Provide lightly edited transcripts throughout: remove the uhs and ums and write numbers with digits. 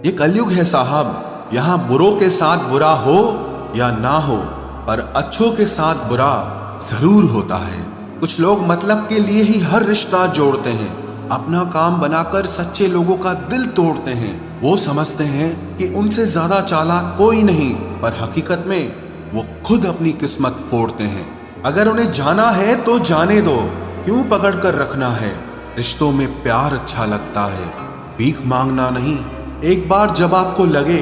ये कलयुग है साहब, यहाँ बुरों के साथ बुरा हो या ना हो, पर अच्छों के साथ बुरा जरूर होता है। कुछ लोग मतलब के लिए ही हर रिश्ता जोड़ते हैं, अपना काम बनाकर सच्चे लोगों का दिल तोड़ते हैं। वो समझते हैं कि उनसे ज्यादा चालाक कोई नहीं, पर हकीकत में वो खुद अपनी किस्मत फोड़ते हैं। अगर उन्हें जाना है तो जाने दो, क्यों पकड़ कर रखना है। रिश्तों में प्यार अच्छा लगता है, भीख मांगना नहीं। एक बार जब आपको लगे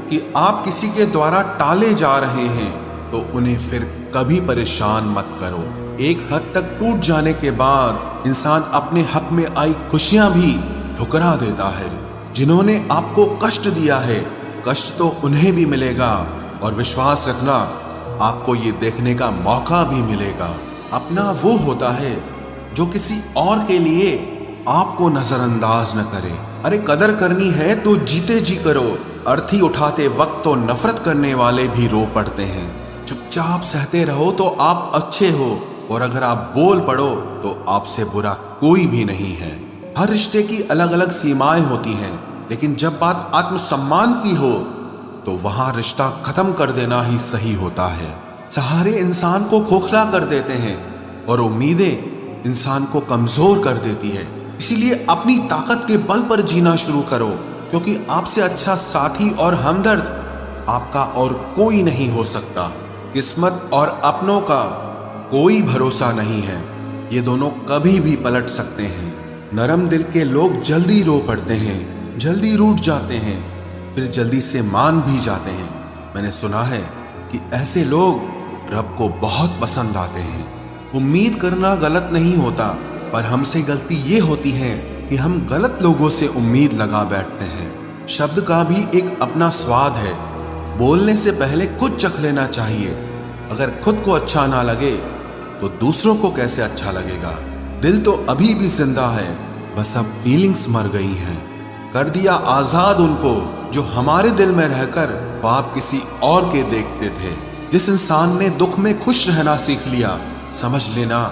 कि आप किसी के द्वारा टाले जा रहे हैं तो उन्हें फिर कभी परेशान मत करो। एक हद तक टूट जाने के बाद इंसान अपने हक में आई खुशियां भी ठुकरा देता है। जिन्होंने आपको कष्ट दिया है, कष्ट तो उन्हें भी मिलेगा, और विश्वास रखना आपको ये देखने का मौका भी मिलेगा। अपना वो होता है जो किसी और के लिए आपको नजरअंदाज न करे। अरे कदर करनी है तो जीते जी करो। अर्थी उठाते वक्त तो नफरत करने वाले भी रो पड़ते हैं। चुपचाप सहते रहो तो आप अच्छे हो, और अगर आप बोल पड़ो तो आपसे बुरा कोई भी नहीं है। हर रिश्ते की अलग अलग सीमाएं होती हैं, लेकिन जब बात आत्मसम्मान की हो तो वहां रिश्ता खत्म कर देना ही सही होता है। सहारे इंसान को खोखला कर देते हैं और उम्मीदें इंसान को कमजोर कर देती है। इसीलिए अपनी ताकत के बल पर जीना शुरू करो, क्योंकि आपसे अच्छा साथी और हमदर्द आपका और कोई नहीं हो सकता। किस्मत और अपनों का कोई भरोसा नहीं है, ये दोनों कभी भी पलट सकते हैं। नरम दिल के लोग जल्दी रो पड़ते हैं, जल्दी रूठ जाते हैं, फिर जल्दी से मान भी जाते हैं। मैंने सुना है कि ऐसे लोग रब को बहुत पसंद आते हैं। उम्मीद करना गलत नहीं होता, पर हमसे गलती ये होती है कि हम गलत लोगों से उम्मीद लगा बैठते हैं। शब्द का भी एक अपना स्वाद है, बोलने से पहले खुद चख लेना चाहिए। अगर खुद को अच्छा ना लगे तो दूसरों को कैसे अच्छा लगेगा। दिल तो अभी भी जिंदा है, बस अब फीलिंग्स मर गई हैं। कर दिया आजाद उनको जो हमारे दिल में रहकर ख्वाब किसी और के देखते थे। जिस इंसान ने दुख में खुश रहना सीख लिया, समझ लेना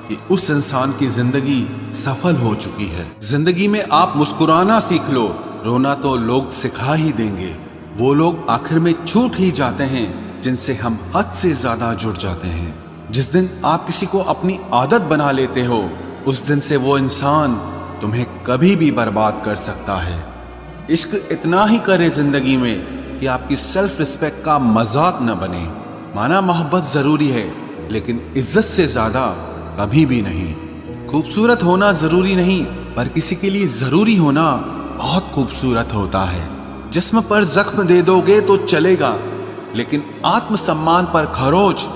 कि उस इंसान की जिंदगी सफल हो चुकी है। जिंदगी में आप मुस्कुराना सीख लो, रोना तो लोग सिखा ही देंगे। वो लोग आखिर में छूट ही जाते हैं जिनसे हम हद से ज्यादा जुड़ जाते हैं। जिस दिन आप किसी को अपनी आदत बना लेते हो, उस दिन से वो इंसान तुम्हें कभी भी बर्बाद कर सकता है। इश्क इतना ही करे जिंदगी में कि आपकी सेल्फ रिस्पेक्ट का मजाक न बने। माना मोहब्बत जरूरी है, लेकिन इज्जत से ज्यादा कभी भी नहीं। खूबसूरत होना जरूरी नहीं, पर किसी के लिए जरूरी होना बहुत खूबसूरत होता है। जिस्म पर जख्म दे दोगे तो चलेगा, लेकिन आत्मसम्मान पर खरोच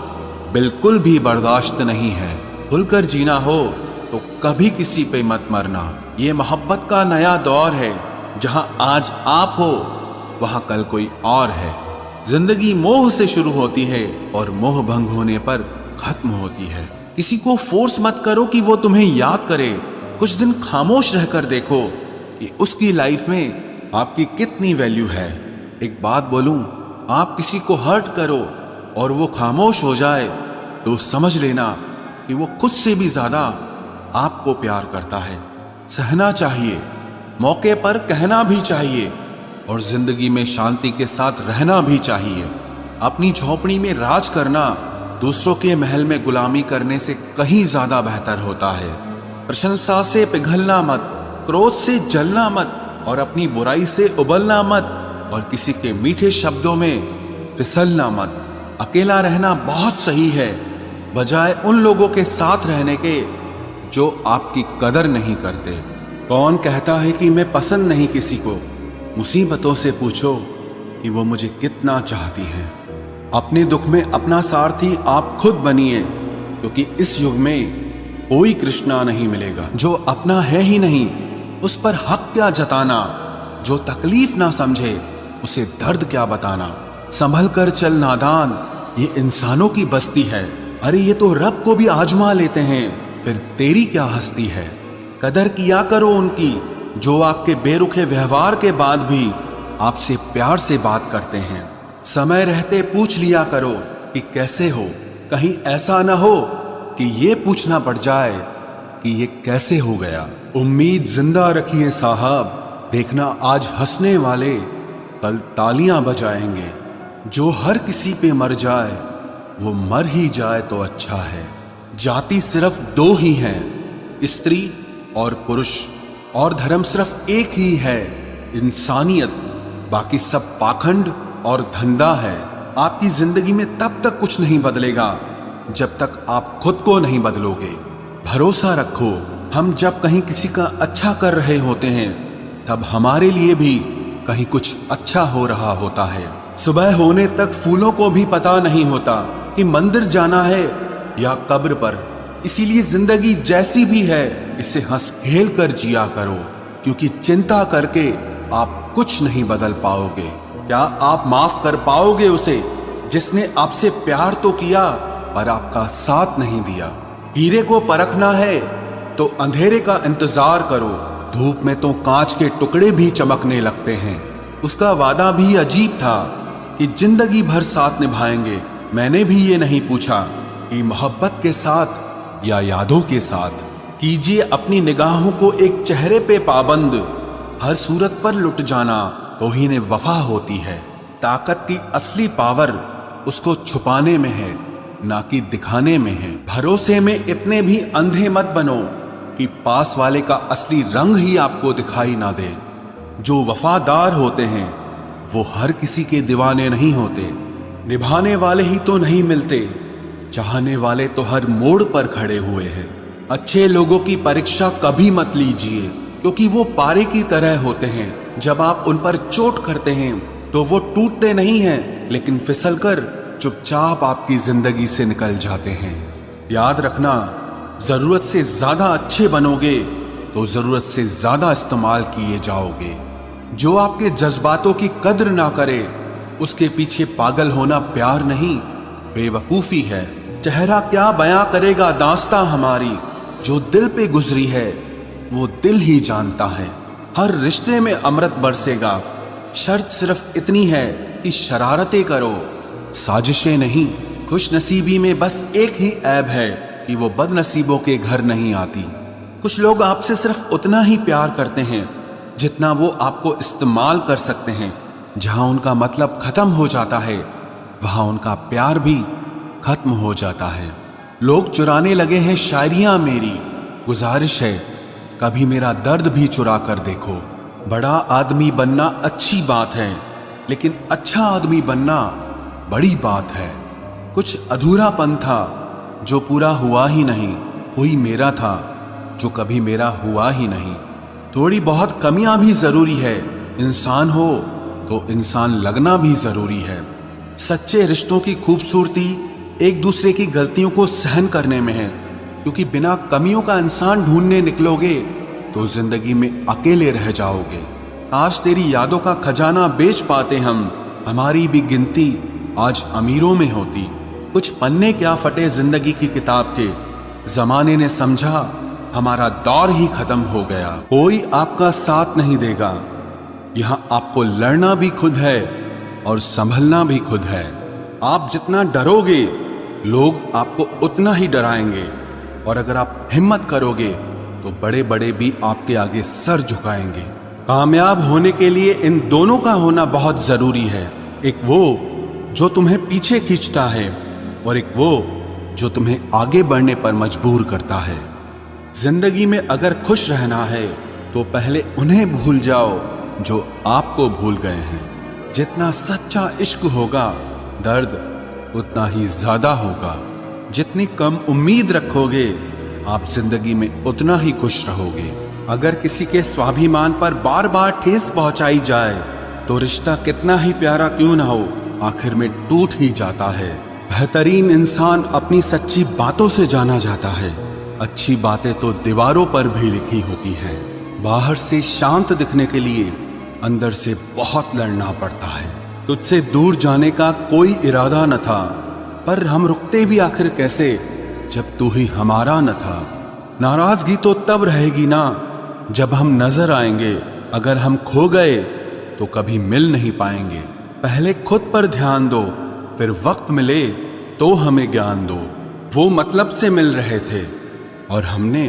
बिल्कुल भी बर्दाश्त नहीं है। खुलकर जीना हो तो कभी किसी पे मत मरना। ये मोहब्बत का नया दौर है, जहां आज आप हो वहां कल कोई और है। जिंदगी मोह से शुरू होती है और मोह भंग होने पर खत्म होती है। किसी को फोर्स मत करो कि वो तुम्हें याद करे। कुछ दिन खामोश रहकर देखो कि उसकी लाइफ में आपकी कितनी वैल्यू है। एक बात बोलूं, आप किसी को हर्ट करो और वो खामोश हो जाए तो समझ लेना कि वो खुद से भी ज्यादा आपको प्यार करता है। सहना चाहिए, मौके पर कहना भी चाहिए, और जिंदगी में शांति के साथ रहना भी चाहिए। अपनी झोपड़ी में राज करना दूसरों के महल में गुलामी करने से कहीं ज्यादा बेहतर होता है। प्रशंसा से पिघलना मत, क्रोध से जलना मत, और अपनी बुराई से उबलना मत, और किसी के मीठे शब्दों में फिसलना मत। अकेला रहना बहुत सही है, बजाय उन लोगों के साथ रहने के जो आपकी कदर नहीं करते। कौन कहता है कि मैं पसंद नहीं किसी को? मुसीबतों से पूछो कि वो मुझे कितना चाहती हैं। अपने दुख में अपना सारथी आप खुद बनिए, क्योंकि इस युग में कोई कृष्णा नहीं मिलेगा। जो अपना है ही नहीं, उस पर हक क्या जताना। जो तकलीफ ना समझे, उसे दर्द क्या बताना। संभल कर चल नादान, ये इंसानों की बस्ती है। अरे ये तो रब को भी आजमा लेते हैं, फिर तेरी क्या हस्ती है। कदर किया करो उनकी जो आपके बेरुखे व्यवहार के बाद भी आपसे प्यार से बात करते हैं। समय रहते पूछ लिया करो कि कैसे हो, कहीं ऐसा ना हो कि ये पूछना पड़ जाए कि ये कैसे हो गया। उम्मीद जिंदा रखिए साहब, देखना आज हंसने वाले कल तालियां बजाएंगे। जो हर किसी पे मर जाए वो मर ही जाए तो अच्छा है। जाति सिर्फ दो ही हैं, स्त्री और पुरुष, और धर्म सिर्फ एक ही है, इंसानियत। बाकी सब पाखंड और धंधा है। आपकी जिंदगी में तब तक कुछ नहीं बदलेगा जब तक आप खुद को नहीं बदलोगे। भरोसा रखो, हम जब कहीं किसी का अच्छा कर रहे होते हैं तब हमारे लिए भी कहीं कुछ अच्छा हो रहा होता है। सुबह होने तक फूलों को भी पता नहीं होता कि मंदिर जाना है या कब्र पर। इसीलिए जिंदगी जैसी भी है इसे हंस खेल कर जिया करो, क्योंकि चिंता करके आप कुछ नहीं बदल पाओगे। क्या आप माफ कर पाओगे उसे जिसने आपसे प्यार तो किया पर आपका साथ नहीं दिया? हीरे को परखना है तो अंधेरे का इंतजार करो, धूप में तो कांच के टुकड़े भी चमकने लगते हैं। उसका वादा भी अजीब था कि जिंदगी भर साथ निभाएंगे। मैंने भी ये नहीं पूछा कि मोहब्बत के साथ या यादों के साथ। कीजिए अपनी निगाहों को एक चेहरे पे पाबंद, हर सूरत पर लुट जाना तो ही ने वफा होती है। ताकत की असली पावर उसको छुपाने में है, ना कि दिखाने में है। भरोसे में इतने भी अंधे मत बनो कि पास वाले का असली रंग ही आपको दिखाई ना दे। जो वफादार होते हैं वो हर किसी के दीवाने नहीं होते। निभाने वाले ही तो नहीं मिलते, चाहने वाले तो हर मोड़ पर खड़े हुए हैं। अच्छे लोगों की परीक्षा कभी मत लीजिए, क्योंकि वो पारे की तरह होते हैं। जब आप उन पर चोट करते हैं तो वो टूटते नहीं हैं, लेकिन फिसलकर चुपचाप आपकी जिंदगी से निकल जाते हैं। याद रखना, जरूरत से ज्यादा अच्छे बनोगे तो जरूरत से ज्यादा इस्तेमाल किए जाओगे। जो आपके जज्बातों की कद्र ना करे उसके पीछे पागल होना प्यार नहीं, बेवकूफी है। चेहरा क्या बयां करेगा दास्तां हमारी, जो दिल पे गुजरी है वो दिल ही जानता है। हर रिश्ते में अमृत बरसेगा, शर्त सिर्फ इतनी है कि शरारतें करो, साजिशें नहीं। खुश नसीबी में बस एक ही ऐब है कि वो बदनसीबों के घर नहीं आती। कुछ लोग आपसे सिर्फ उतना ही प्यार करते हैं जितना वो आपको इस्तेमाल कर सकते हैं। जहां उनका मतलब खत्म हो जाता है वहां उनका प्यार भी खत्म हो जाता है। लोग चुराने लगे हैं शायरियां मेरी, गुजारिश है कभी मेरा दर्द भी चुरा कर देखो। बड़ा आदमी बनना अच्छी बात है, लेकिन अच्छा आदमी बनना बड़ी बात है। कुछ अधूरापन था जो पूरा हुआ ही नहीं, कोई मेरा था जो कभी मेरा हुआ ही नहीं। थोड़ी बहुत कमियां भी जरूरी है, इंसान हो तो इंसान लगना भी जरूरी है। सच्चे रिश्तों की खूबसूरती एक दूसरे की गलतियों को सहन करने में है, क्योंकि बिना कमियों का इंसान ढूंढने निकलोगे तो जिंदगी में अकेले रह जाओगे। आज तेरी यादों का खजाना बेच पाते हम, हमारी भी गिनती आज अमीरों में होती। कुछ पन्ने क्या फटे जिंदगी की किताब के, जमाने ने समझा हमारा दौर ही खत्म हो गया। कोई आपका साथ नहीं देगा, यहां आपको लड़ना भी खुद है और संभलना भी खुद है। आप जितना डरोगे लोग आपको उतना ही डराएंगे, और अगर आप हिम्मत करोगे तो बड़े बड़े भी आपके आगे सर झुकाएंगे। कामयाब होने के लिए इन दोनों का होना बहुत जरूरी है। एक वो जो तुम्हें पीछे खींचता है और एक वो जो तुम्हें आगे बढ़ने पर मजबूर करता है। जिंदगी में अगर खुश रहना है तो पहले उन्हें भूल जाओ जो आपको भूल गए हैं। जितना सच्चा इश्क होगा दर्द उतना ही ज्यादा होगा। जितनी कम उम्मीद रखोगे आप जिंदगी में उतना ही खुश रहोगे। अगर किसी के स्वाभिमान पर बार बार ठेस पहुंचाई जाए तो रिश्ता कितना ही प्यारा क्यों ना हो आखिर में टूट ही जाता है। बेहतरीन इंसान अपनी सच्ची बातों से जाना जाता है। अच्छी बातें तो दीवारों पर भी लिखी होती हैं। बाहर से शांत दिखने के लिए अंदर से बहुत लड़ना पड़ता है। तुझसे दूर जाने का कोई इरादा न था, पर हम रुकते भी आखिर कैसे जब तू ही हमारा न था। नाराजगी तो तब रहेगी ना जब हम नजर आएंगे, अगर हम खो गए तो कभी मिल नहीं पाएंगे। पहले खुद पर ध्यान दो, फिर वक्त मिले तो हमें ज्ञान दो। वो मतलब से मिल रहे थे और हमने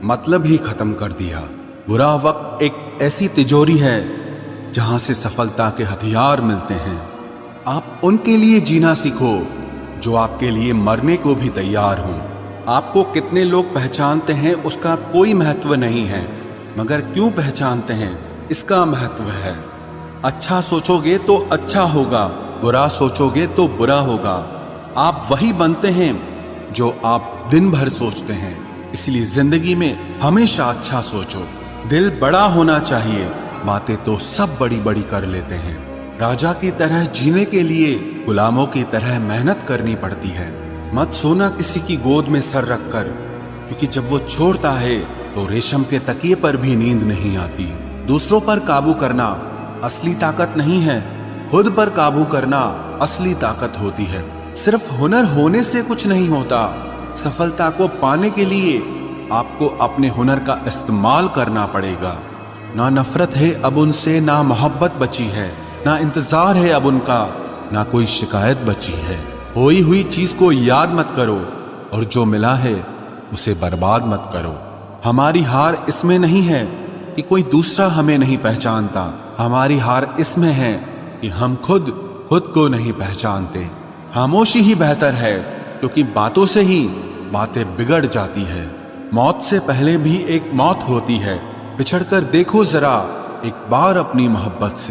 मतलब ही खत्म कर दिया। बुरा वक्त एक ऐसी तिजोरी है जहां से सफलता के हथियार मिलते हैं। आप उनके लिए जीना सीखो जो आपके लिए मरने को भी तैयार हों। आपको कितने लोग पहचानते हैं उसका कोई महत्व नहीं है, मगर क्यों पहचानते हैं इसका महत्व है। अच्छा सोचोगे तो अच्छा होगा, बुरा सोचोगे तो बुरा होगा। आप वही बनते हैं जो आप दिन भर सोचते हैं। इसलिए जिंदगी में हमेशा अच्छा सोचो। दिल बड़ा होना चाहिए, बातें तो सब बड़ी बड़ी कर लेते हैं। राजा की तरह जीने के लिए गुलामों की तरह मेहनत करनी पड़ती है। मत सोना किसी की गोद में सर रखकर, क्योंकि जब वो छोड़ता है तो रेशम के तकिए पर भी नींद नहीं आती। दूसरों पर काबू करना असली ताकत नहीं है, खुद पर काबू करना असली ताकत होती है। सिर्फ हुनर होने से कुछ नहीं होता। सफलता को पाने के लिए आपको अपने हुनर का इस्तेमाल करना पड़ेगा। ना नफरत है अब उनसे, ना मोहब्बत बची है, ना इंतजार है अब उनका, ना कोई शिकायत बची है। खोई हुई चीज को याद मत करो और जो मिला है उसे बर्बाद मत करो। हमारी हार इसमें नहीं है कि कोई दूसरा हमें नहीं पहचानता, हमारी हार इसमें है कि हम खुद को नहीं पहचानते। खामोशी ही बेहतर है, क्योंकि बातों से ही बातें बिगड़ जाती है। मौत से पहले भी एक मौत होती है। बिछड़कर देखो जरा एक बार अपनी मोहब्बत से।